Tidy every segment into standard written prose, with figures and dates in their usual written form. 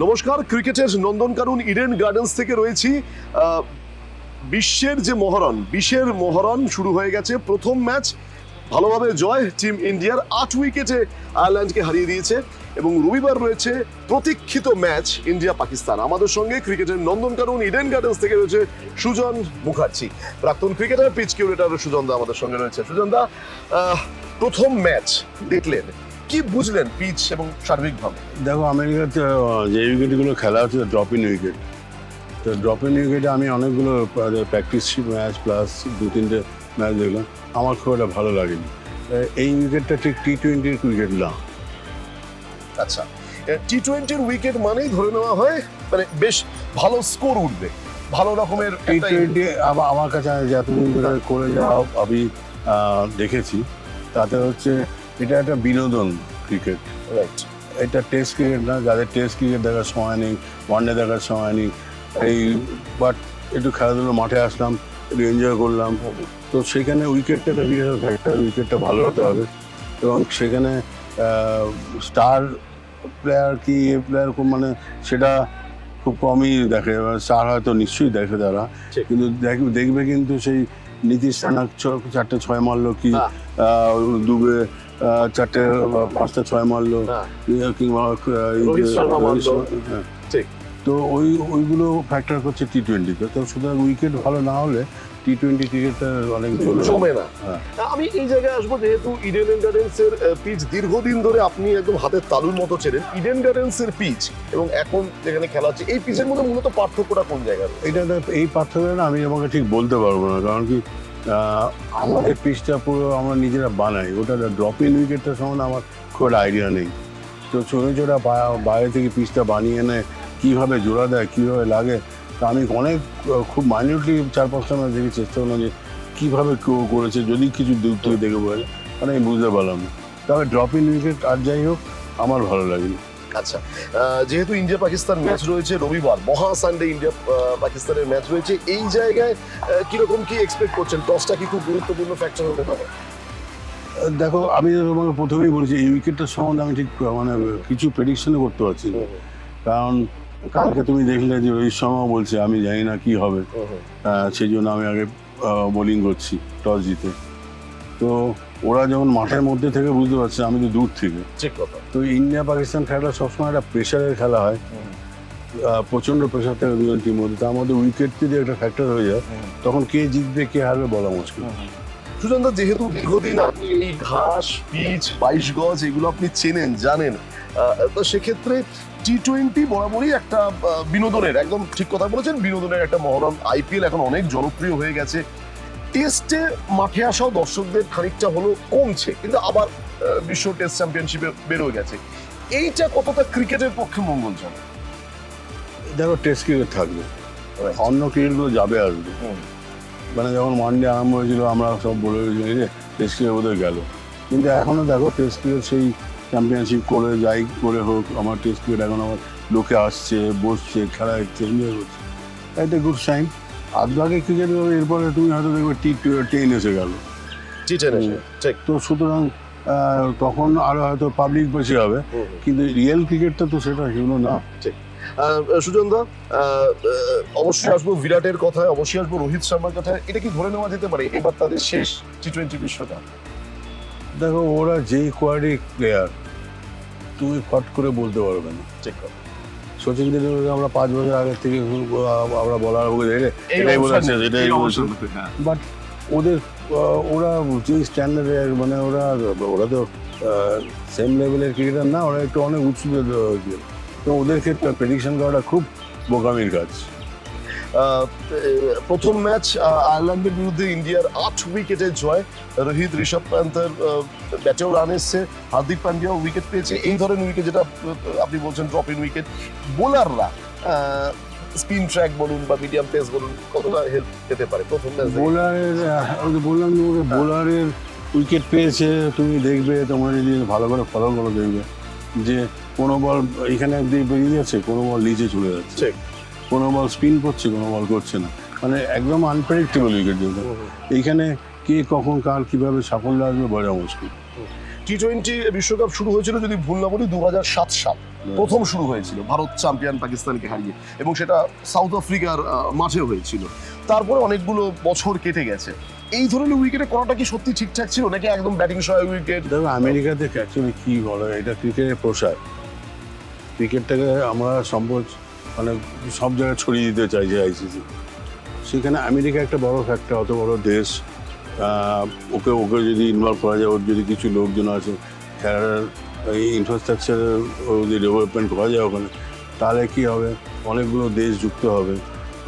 নমস্কার, ক্রিকেটের Nandankanan Eden gardens থেকে রয়েছি। বিশ্বের যে মহরণ, বিশ্বের মহরণ শুরু হয়ে গেছে। প্রথম ম্যাচ ভালোভাবে জয় টিম ইন্ডিয়ার, 8 উইকেটে আয়ারল্যান্ডকে হারিয়ে দিয়েছে এবং রবিবার রয়েছে প্রতীক্ষিত ম্যাচ ইন্ডিয়া পাকিস্তান। আমাদের সঙ্গে ক্রিকেটের নন্দনকানন ইডেন গার্ডেন্স থেকে রয়েছে সুজন মুখার্জি, প্রাক্তন ক্রিকেটার, পিচ কিউরেটার সুজন দা আমাদের সঙ্গে রয়েছে। সুজন দা, প্রথম ম্যাচ দেখলেন, কি বুঝলেন পিচ এবং সার্বিকভাবে? দেখো, আমেরিকাতে যে উইকেটগুলো খেলা হচ্ছে ড্রপ ইন উইকেট। তো ড্রপ ইন উইকেটে আমি অনেকগুলো প্র্যাকটিস ম্যাচ প্লাস 2-3টে ম্যাচ দেখলাম, আমার খুব একটা ভালো লাগেনি। এই উইকেটটা ঠিক টি-20 উইকেট না। আচ্ছা, টি-20 উইকেট মানেই ধরে নেওয়া হয় মানে বেশ ভালো স্কোর উঠবে, ভালো রকমের টি-20 আমার কাছে যতদিন ধরে করে যাওয়া আমি দেখেছি, তাতে হচ্ছে এটা একটা বিনোদন ক্রিকেট। রাইট, এটা টেস্ট ক্রিকেট না, যাদের টেস্ট ক্রিকেট দেখার সময় নেই, ওয়ানডে দেখার সময় নেই, এই বাট একটু খেলাধুলো মাঠে আসলাম, একটু এনজয় করলাম। তো সেখানে উইকেটটা একটা বিরাট ফ্যাক্টর, উইকেটটা ভালো হতে হবে এবং সেখানে স্টার প্লেয়ার কি প্লেয়ার মানে সেটা খুব কমই দেখে। স্টার হয়তো নিশ্চয়ই দেখে তারা, কিন্তু দেখবে কিন্তু সেই নীতিশ রানা 4টে 6 মারলো, কি দুবে 4টে 5টা 6 মারলো, কিংবা তো ওইগুলো ফ্যাক্টর করছে টি-20তে। তো সুতরাং উইকেট ভালো না হলে টি-20 ক্রিকেটটা অনেক জমে না। আমি এই জায়গায় আসবো, যেহেতু ইডেন গার্ডেন্সের পিচ দীর্ঘদিন ধরে আপনি একদম হাতের তালুর মতো ছেড়েন। ইডেন গার্ডেন্সের পিচ এবং এখন যেখানে খেলা হচ্ছে এই পিচের মধ্যে মূলত পার্থক্যটা কোন জায়গায়? এই পার্থক্যটা আমি আমাকে ঠিক বলতে পারবো না, কারণ কি আমাদের পিচটা পুরো আমরা নিজেরা বানাই। ওটা ড্রপ ইন উইকেটটার সম্বন্ধে আমার খুব একটা আইডিয়া নেই। তো ছোটো ছোটো বাইরে থেকে পিচটা বানিয়ে এনে কীভাবে জোড়া দেয়, কীভাবে লাগে, তা আমি খুব মাইনিউটলি 4-5টা ম্যাচ দেখে চেষ্টা করলাম যে কীভাবে কেউ করেছে, যদি কিছু দূর থেকে দেখে বলে মানে আমি বুঝতে পারলাম না। তবে ড্রপ ইন উইকেট আর যাই হোক আমার ভালো লাগেনি। আচ্ছা, যেহেতু ইন্ডিয়া পাকিস্তান ম্যাচ রয়েছে রবিবার, মহা সানডে ইন্ডিয়া পাকিস্তানের ম্যাচ রয়েছে, এই জায়গায় কিরকম কি এক্সপেক্ট করছেন? টসটা কি খুব গুরুত্বপূর্ণ ফ্যাক্টর হতে পারে? দেখো, আমি তোমাকে প্রথমেই বলেছি এই উইকেটটার সম্বন্ধে আমি ঠিক মানে কিছু প্রেডিকশনও করতে পারছি না, কারণ কালকে তুমি দেখলে যে রোহিত শর্মা বলছে আমি জানি না কি হবে, সেই জন্য আমি আগে বোলিং করছি টস জিতে। তো ওরা যখন মাঠের মধ্যে থেকে বুঝতে পারছে, আমি তো দূর থেকে। তো ইন্ডিয়া পাকিস্তান খেলাটা সবসময় একটা প্রেশারের খেলা হয়, প্রচণ্ড প্রেশার থাকে দুজন টিমের মধ্যে। তার মধ্যে উইকেট যদি একটা ফ্যাক্টর হয়ে যায়, তখন কে জিতবে কে হারবে বলা মুশকিল। সুজন দা, যেহেতু দীর্ঘদিন আপনি এই ঘাস, পিচ, 22 গজ এগুলো আপনি চেনেন, জানেন, তো সেক্ষেত্রে টি-20 বরাবরই একটা বিনোদনের, একদম ঠিক কথা বলেছেন, বিনোদনের একটা মহরণ। আইপিএল এখন অনেক জনপ্রিয় হয়ে গেছে। টেস্টে মাঠে আসাও দর্শকদের খানিকটা হলো কমছে, কিন্তু আবার বিশ্ব টেস্ট চ্যাম্পিয়নশিপে বেরোয় গেছে। এইটা কতটা ক্রিকেটের পক্ষে মঙ্গলজনক? দেখো, টেস্ট ক্রিকেট থাকবে, অন্য ক্রিকেটগুলো যাবে আসবে। মানে যখন ওয়ানডে আরম্ভ হয়েছিল আমরা সব বলে যে টেস্ট ক্রিকেট বোধ গেল, কিন্তু এখনও দেখো টেস্ট ক্রিকেট সেই চ্যাম্পিয়নশিপ করে যাই করে হোক, আমার টেস্ট ক্রিকেট এখন আমার লোকে আসছে, বসছে, খেলা হচ্ছে, এনজয় করছে, এটা গুড সাইন। আগে ক্রিকেট এরপরে তুমি হয়তো দেখবে টি-10 এসে গেল, তো সুতরাং তখন আরো হয়তো পাবলিক বেশি হবে, কিন্তু রিয়েল ক্রিকেটটা তো সেটা হলো না। সুজন দা, অবশ্যই আসবো বিরাটের কথায়, অবশ্যই আসবো রোহিত শর্মার কথায়। এটা কি ধরে নেওয়া যেতে পারে এবার তাদের শেষ টি-20 বিশ্বকাপ? দেখো, ওরা যেই কোয়ালিটি প্লেয়ার তুমি ফট করে বলতে পারবে না। সচিন তেন্ডুলকর আমরা 5 বছর আগের থেকে আমরা বলার এটাই বলেছে, এটাই বলছে, বাট ওরা যে স্ট্যান্ডার্ডের মানে ওরা তো সেম লেভেলের ক্রিকেটার না, ওরা একটু অনেক উঁচু। তো ওদের ক্ষেত্রে প্রেডিকশন করাটা খুব বোকামির কাজ। প্রথম ম্যাচ আয়ারল্যান্ডের বিরুদ্ধে ইন্ডিয়ার 8 উইকেটে জয়। রোহিত, ঋষভ পান্তের ব্যাটেও রান এসছে, হার্দিক পান্ডিয়াও উইকেট পেয়েছে। এই ধরনের উইকেট, যেটা আপনি বলছেন ড্রপ ইন উইকেট, বোলাররা স্পিন ট্র্যাক বলুন বা মিডিয়াম পেস বলুন, কতটা হেল্প পেতে পারে প্রথম ম্যাচ? বললাম বোলারের উইকেট পেয়েছে, তুমি দেখবে, তোমরা যদি ভালো করে ফলো করে দেখবে যে কোনো বল এখানে বেরিয়ে যাচ্ছে, কোনো বল নিচে চলে যাচ্ছে, কোনো বল স্পিন করছে, কোনো বল করছে না, মানে একদম আনপ্রেডিক্টেবল উইকেট। এইখানে কে কখন কার কিভাবে সাফল্য আসবে বোঝা মুশকিল। টি-20 বিশ্বকাপ শুরু হয়েছিল যদি ভুল না বলি 2007 সাল প্রথম শুরু হয়েছিল ভারত চ্যাম্পিয়ন পাকিস্তানকে হারিয়ে, এবং সেটা সাউথ আফ্রিকার মাঠে হয়েছিল। তারপরে অনেকগুলো বছর কেটে গেছে। এই ধরনের উইকেটে করাটা কি সত্যি ঠিকঠাক ছিল নাকি একদম ব্যাটিং সহায়ক উইকেট? দেখো আমেরিকাতে অ্যাকচুয়ালি কি বলে, এটা ক্রিকেটের প্রসার। ক্রিকেটটাকে আমরা মানে সব জায়গায় ছড়িয়ে দিতে চাইছে আইসিসি। সেখানে আমেরিকা একটা বড় ফ্যাক্টর, অত বড় দেশ, ওকে ওকে যদি ইনভলভ করা যায়, ওর যদি কিছু লোকজন আছে, খেলার এই ইনফ্রাস্ট্রাকচার যদি ডেভেলপমেন্ট করা যায় ওখানে, তাহলে কী হবে, অনেকগুলো দেশ যুক্ত হবে,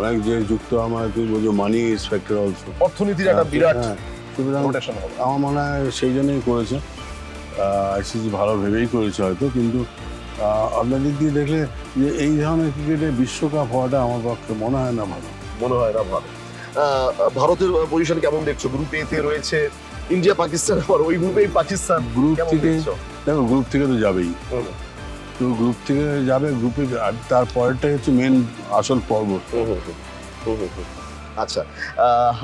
অনেক দেশ যুক্ত আমার বলছো মানি ইজ ফ্যাক্টর অলসো, অর্থনীতির একটা বিরাট সুতরাং rotation হবে। আমার মনে হয় সেই জন্যই করেছে আইসিসি, ভালো ভেবেই করেছে হয়তো। কিন্তু আপনার দিক দিয়ে দেখলে যে এই ধরনের ক্রিকেটে বিশ্বকাপ হওয়াটা আমার পক্ষে মনে হয় না ভালো। মনে হয় না ভালো। ভারতের পজিশন কেমন দেখছো? গ্রুপ এ তে রয়েছে ইন্ডিয়া পাকিস্তান, আবার ওই গ্রুপেই পাকিস্তান। গ্রুপ কেমন থেকে দেখছো? দেখো গ্রুপ থেকে তো যাবেই, তো গ্রুপ থেকে যাবে গ্রুপে, আর তারপরেরটাই হচ্ছে মেন আসল পর্ব। আচ্ছা,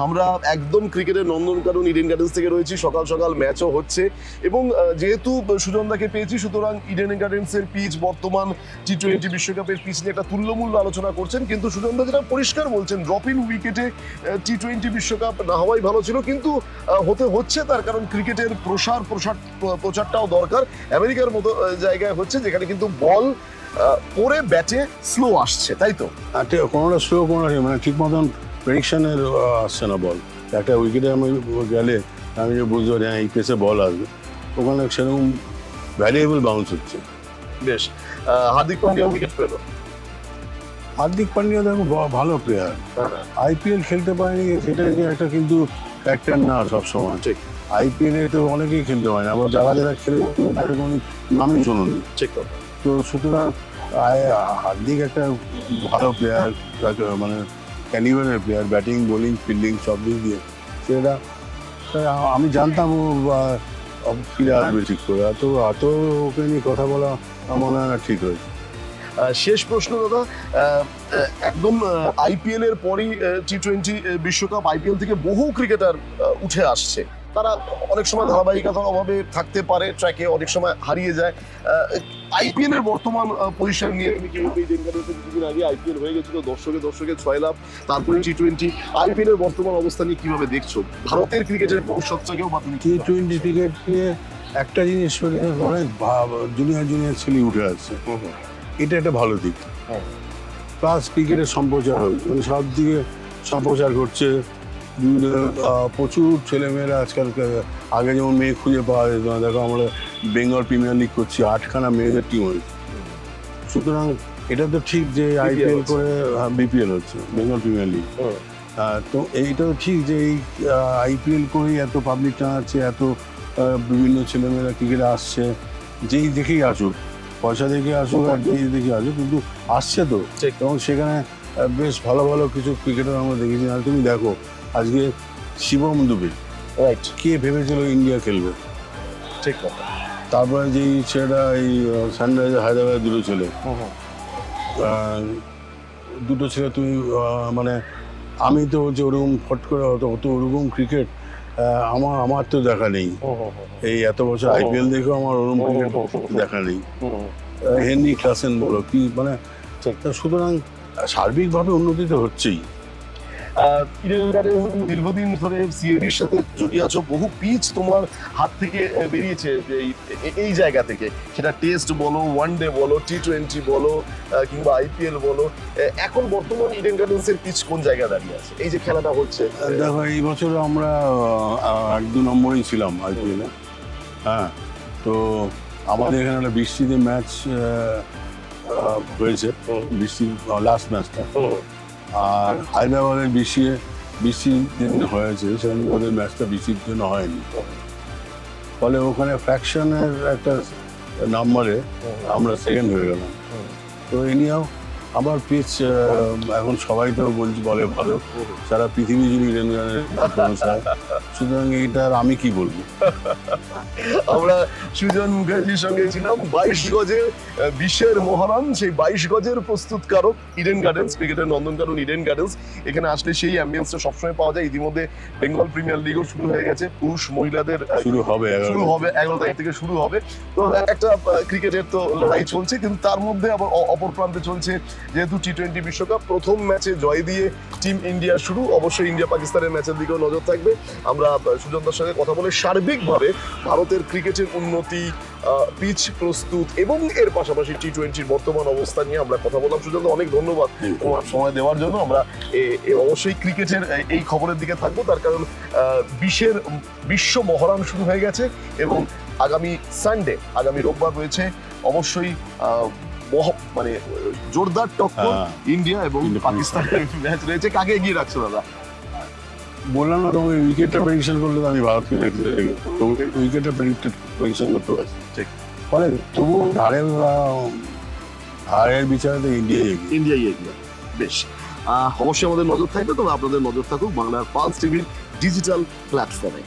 আমরা একদম ক্রিকেটের নন্দনকানন ইডেন গার্ডেন্স থেকে রয়েছি। সকাল সকাল ম্যাচও হচ্ছে, এবং যেহেতু সুজনদাকে পেয়েছি, সুতরাং ইডেন গার্ডেন্সের পিচ বর্তমান টি-20 বিশ্বকাপের পিচ নিয়ে একটা তুল্যমূল্য আলোচনা করছেন। কিন্তু সুজনদা যেটা পরিষ্কার বলছেন, ড্রপ ইন উইকেটে টি-20 বিশ্বকাপ না হওয়াই ভালো ছিল, কিন্তু হতে হচ্ছে তার কারণ ক্রিকেটের প্রচারটাও দরকার। আমেরিকার মতো জায়গায় হচ্ছে যেখানে কিন্তু বল পরে ব্যাটে স্লো আসছে, তাই তো? আর কোনোটা স্লো, কোনোটা মানে ঠিক মতন প্রেডিকশনের আসছে না বল। একটা উইকেটে আমি গেলে আমি যে বুঝতে পারি হ্যাঁ এই পেসে বল আসবে, ওখানে সেরকম ভ্যালুয়েবল বাউন্স হচ্ছে। বেশ, হার্দিক পান্ডিয়া উইকেট পেল। হার্দিক পান্ডিয়া দেখো ভালো প্লেয়ার, আইপিএল খেলতে পারেনি সেটা একটা কিন্তু ফ্যাক্টর না সবসময়। ঠিক, আইপিএলে তো অনেকেই খেলতে পারে না, আবার যারা যারা খেলে তাদের কোনো নামই শুনুন। ঠিক। তো সুতরাং হার্দিক একটা ভালো প্লেয়ার, মানে ক্যালিবারের প্লেয়ার, ব্যাটিং বোলিং ফিল্ডিং সব দিক দিয়ে সেটা আমি জানতাম ও ফিরে আসবে ঠিক করে। এত ওকে নিয়ে কথা বলা আমার মনে হয় না ঠিক হয়েছে। শেষ প্রশ্ন দাদা, একদম আইপিএল এর পরই টি-20 বিশ্বকাপ, আইপিএল থেকে বহু ক্রিকেটার উঠে আসছে। তারা অনেক সময় ধারাবাহিকতার অভাবে থাকতে পারে, ট্র্যাকে অনেক সময় হারিয়ে যায়। আইপিএল এর বর্তমান পজিশন নিয়ে তুমি কি বলবে? কিছুদিন আগে আইপিএল হয়ে গেছিল, দর্শকে 6 লাখ, তারপরে টি-20, আইপিএল এর বর্তমান অবস্থা নিয়ে কিভাবে দেখছো ভারতের ক্রিকেটের ভবিষ্যৎটাকেও? বা তুমি টি-20 ক্রিকেট নিয়ে একটা জিনিস অনেক জুনিয়র ছেলে উঠে আসছে, এটা একটা ভালো দিক। প্লাস ক্রিকেটের সম্প্রচার হবে, মানে সব দিকে সম্প্রচার করছে। প্রচুর ছেলেমেয়েরা আজকাল, আগে যেমন মেয়ে খুঁজে পাওয়া যেত না, দেখো আমরা বেঙ্গল প্রিমিয়ার লিগ করছি, 8খানা মেয়েদের টিম হয়েছে। সুতরাং এটা তো ঠিক যে আইপিএল করে বিপিএল হচ্ছে, বেঙ্গল প্রিমিয়ার লিগ। তো এইটাও ঠিক যে এই আইপিএল করেই এত পাবলিক টানাচ্ছে, এত বিভিন্ন ছেলেমেয়েরা ক্রিকেটে আসছে, যেই দেখেই আসুক, পয়সা দেখে আসুক আর যেই দেখে আসুক, কিন্তু আসছে তো। এবং সেখানে বেশ ভালো ভালো কিছু ক্রিকেটার আমরা দেখেছি। আর তুমি দেখো আজকে শিবম দুবে, রাইট, কে ভেবেছিল ইন্ডিয়া খেলবে? ঠিক কথা। তারপরে যেই ছেলেটা এই সানরাইজার হায়দ্রাবাদ দুটো ছেলে তুমি মানে আমি তো বলছি ওরকম ফট করে অত ওরকম ক্রিকেট আমার তো দেখা নেই। এই এত বছর আইপিএল দেখেও আমার ওরকম ক্রিকেট দেখা নেই। হেনরি ক্লাসেন বলো কি, মানে সুতরাং সার্বিকভাবে উন্নতি তো হচ্ছেই। দীর্ঘদিন ধরে সিএবির সাথে জড়িয়ে আছো, বহু পিচ তোমার হাত থেকে বেরিয়েছে এই জায়গা থেকে, সেটা টেস্ট বলো, ওয়ানডে বলো, টি-20 বলো, কিংবা আইপিএল বলো। এখন বর্তমান ইডেন গার্ডেন্সের পিচ কোন জায়গায় দাঁড়িয়ে আছে? এই যে খেলাটা হচ্ছে, দেখো এই বছর আমরা 1-2 নম্বরেই ছিলাম আইপিএলে। হ্যাঁ, তো আমাদের এখানে একটা বৃষ্টিতে ম্যাচ হয়েছে, বৃষ্টির লাস্ট ম্যাচটা। আর হায়দ্রাবাদের বৃষ্টির যেদিন হয়েছে সেদিন ওদের ম্যাচটা বৃষ্টির জন্য হয়নি, ফলে ওখানে ফ্র্যাকশনের একটা নাম্বারে আমরা সেকেন্ড হয়ে গেলাম। তো এনিয়াও আমার পিচ এখন সবাই তো বলে ভালো, সারা পৃথিবী জুড়ে ইডেন গার্ডেন চায়, সুতরাং এটা আর আমি কি বলবো। আমরা সুজন মুখার্জির সঙ্গে ছিলাম 22 গজের বিশ্বের মহারণ, সেই 22 গজের প্রস্তুতকারক ইডেন গার্ডেন্স, ক্রিকেটের নন্দনকানন ইডেন গার্ডেন্স। এখানে আসলে সেই অ্যাম্বিয়েন্সটা সবসময় পাওয়া যায়। ইতিমধ্যে বেঙ্গল প্রিমিয়ার লিগও শুরু হয়ে গেছে, পুরুষ মহিলাদের শুরু হবে 11 তারিখ থেকে শুরু হবে। তো একটা ক্রিকেটের তো লড়াই চলছে, কিন্তু তার মধ্যে আবার অপর প্রান্তে চলছে যেহেতু টি-20 বিশ্বকাপ, প্রথম ম্যাচে জয় দিয়ে টিম ইন্ডিয়া শুরু। অবশ্যই ইন্ডিয়া পাকিস্তানের ম্যাচের দিকেও নজর থাকবে। আমরা সুজনদার সঙ্গে কথা বলে সার্বিকভাবে ভারতের ক্রিকেটের উন্নতি, পিচ প্রস্তুত এবং এর পাশাপাশি টি-20 বর্তমান অবস্থা নিয়ে আমরা কথা বললাম। সুজনদা, অনেক ধন্যবাদ তোমার সময় দেওয়ার জন্য। আমরা অবশ্যই ক্রিকেটের এই খবরের দিকে থাকবো, তার কারণ বিশ্ব মহারণ শুরু হয়ে গেছে এবং আগামী সানডে, আগামী রোববার রয়েছে অবশ্যই মানে জোরদার টক্কর ইন্ডিয়া এবং পাকিস্তানের ম্যাচ রয়েছে। কাকে এগিয়ে রাখছো দাদা? বললাম না তোমাকে, উইকেটটা প্রেডিকশন করলে তো আমি ভারতকে উইকেটটা প্রেডিকশন করতে পারছি, ঠিক। ফলে তবু হারের বিচারে তো ইন্ডিয়াই এগিয়ে। বেশ, অবশ্যই আমাদের নজর থাকবে, তবে আপনাদের নজর থাকুক বাংলার পালস টিভির ডিজিটাল প্ল্যাটফর্মে।